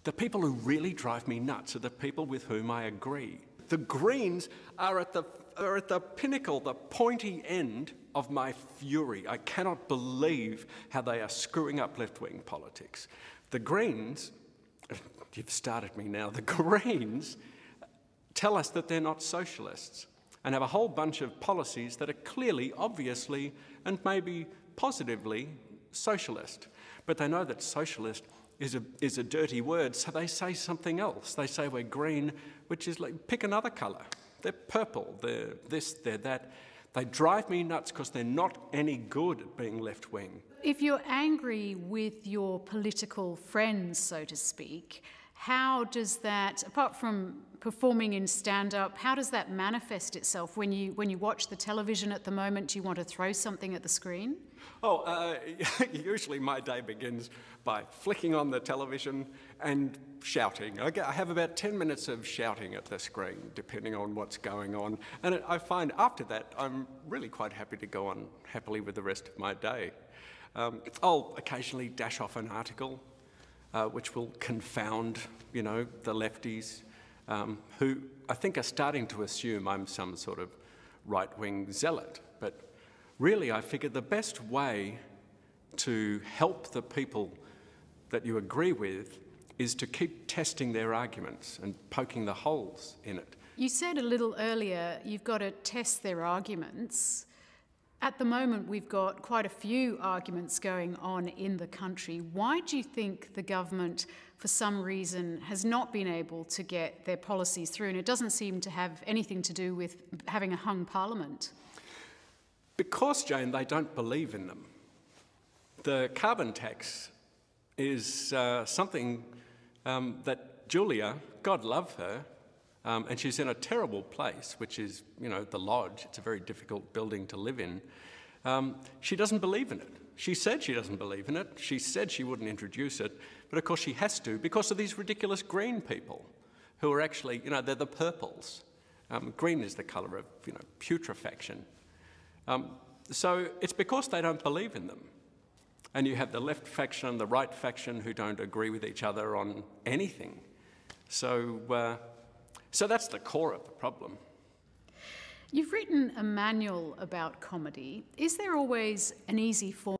The people who really drive me nuts are the people with whom I agree. The Greens are at the pinnacle, the pointy end of my fury. I cannot believe how they are screwing up left-wing politics. The Greens, you've started me now, the Greens tell us that they're not socialists and have a whole bunch of policies that are clearly, obviously, and maybe positively socialist. But they know that socialist is a dirty word, so they say something else. They say we're green, which is like, pick another colour. They're purple, they're this, they're that. They drive me nuts because they're not any good at being left-wing. If you're angry with your political friends, so to speak, how does that, apart from performing in stand-up, how does that manifest itself when you watch the television at the moment? Do you want to throw something at the screen? Usually my day begins by flicking on the television and shouting. I have about 10 minutes of shouting at the screen, depending on what's going on. And I find after that, I'm really quite happy to go on happily with the rest of my day. I'll occasionally dash off an article, which will confound, the lefties, who I think are starting to assume I'm some sort of right-wing zealot. But really, I figure the best way to help the people that you agree with is to keep testing their arguments and poking the holes in it. You said a little earlier you've got to test their arguments. At the moment, we've got quite a few arguments going on in the country. Why do you think the government, for some reason, has not been able to get their policies through? And it doesn't seem to have anything to do with having a hung parliament. Because, Jane, they don't believe in them. The carbon tax is something that Julia, God love her, and she's in a terrible place, which is, the Lodge. It's a very difficult building to live in. She doesn't believe in it. She said she doesn't believe in it. She said she wouldn't introduce it. But of course she has to because of these ridiculous green people who are actually, they're the purples. Green is the colour of, putrefaction. So it's because they don't believe in them. And you have the left faction and the right faction who don't agree with each other on anything. So that's the core of the problem. You've written a manual about comedy. Is there always an easy form?